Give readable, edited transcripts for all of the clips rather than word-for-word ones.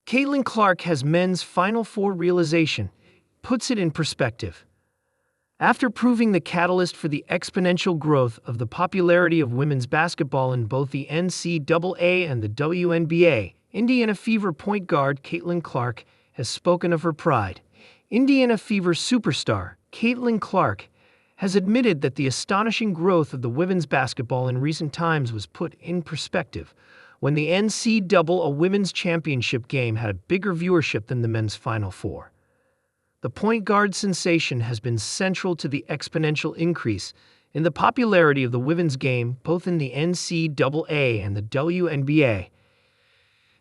Caitlin Clark has men's Final Four realization, puts it in perspective. After proving the catalyst for the exponential growth of the popularity of women's basketball in both the NCAA and the WNBA, Indiana Fever point guard Caitlin Clark has spoken of her pride. Indiana Fever superstar Caitlin Clark has admitted that the astonishing growth of the women's basketball in recent times was put in perspective when the NCAA Women's Championship game had a bigger viewership than the men's Final Four. The point guard sensation has been central to the exponential increase in the popularity of the women's game both in the NCAA and the WNBA.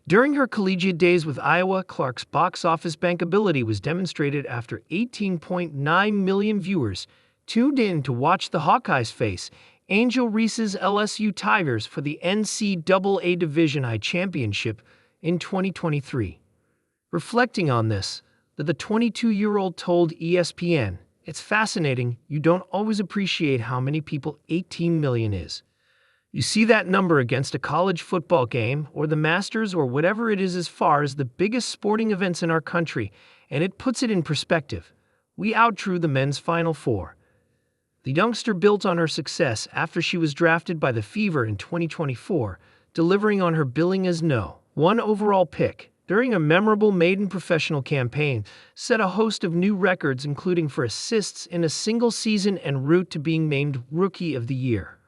During her collegiate days with Iowa, Clark's box office bankability was demonstrated after 18.9 million viewers tuned in to watch the Hawkeyes face Angel Reese's LSU Tigers for the NCAA Division I Championship in 2023. Reflecting on this, the 22-year-old told ESPN, "It's fascinating, you don't always appreciate how many people 18 million is. You see that number against a college football game or the Masters or whatever it is as far as the biggest sporting events in our country, and it puts it in perspective. We outdrew the men's Final Four." The youngster built on her success after she was drafted by the Fever in 2024, delivering on her billing as No. 1 overall pick. During a memorable maiden professional campaign, set a host of new records including for assists in a single season en route to being named Rookie of the Year.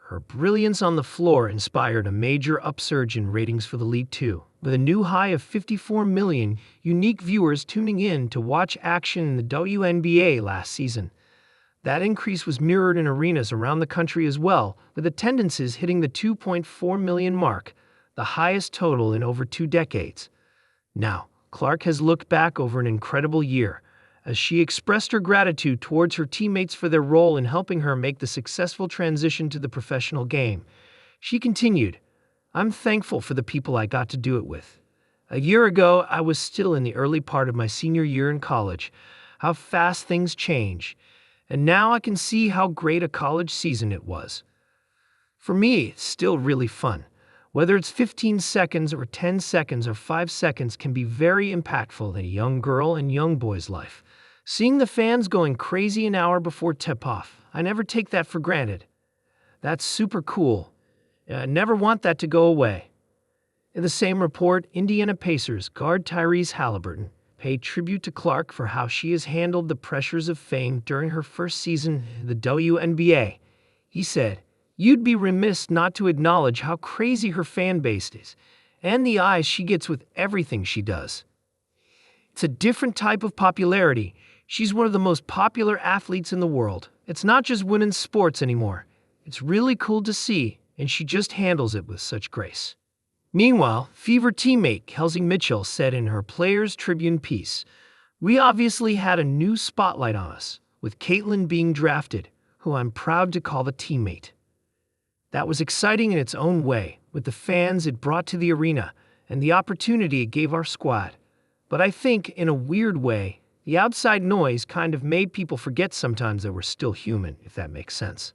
Her brilliance on the floor inspired a major upsurge in ratings for the league too, with a new high of 54 million unique viewers tuning in to watch action in the WNBA last season. That increase was mirrored in arenas around the country as well, with attendances hitting the 2.4 million mark, the highest total in over 2 decades. Now, Clark has looked back over an incredible year, as she expressed her gratitude towards her teammates for their role in helping her make the successful transition to the professional game. She continued, "I'm thankful for the people I got to do it with. A year ago, I was still in the early part of my senior year in college. How fast things change. And now I can see how great a college season it was. For me, it's still really fun. Whether it's 15 seconds or 10 seconds or 5 seconds can be very impactful in a young girl and young boy's life. Seeing the fans going crazy an hour before tip-off, I never take that for granted. That's super cool. I never want that to go away." In the same report, Indiana Pacers guard Tyrese Halliburton paid tribute to Clark for how she has handled the pressures of fame during her first season in the WNBA. He said, "You'd be remiss not to acknowledge how crazy her fan base is, and the eyes she gets with everything she does. It's a different type of popularity. She's one of the most popular athletes in the world. It's not just women's sports anymore. It's really cool to see, and she just handles it with such grace." Meanwhile, Fever teammate Kelsey Mitchell said in her Players Tribune piece, "We obviously had a new spotlight on us, with Caitlin being drafted, who I'm proud to call a teammate. That was exciting in its own way, with the fans it brought to the arena and the opportunity it gave our squad. But I think, in a weird way, the outside noise kind of made people forget sometimes that we're still human, if that makes sense."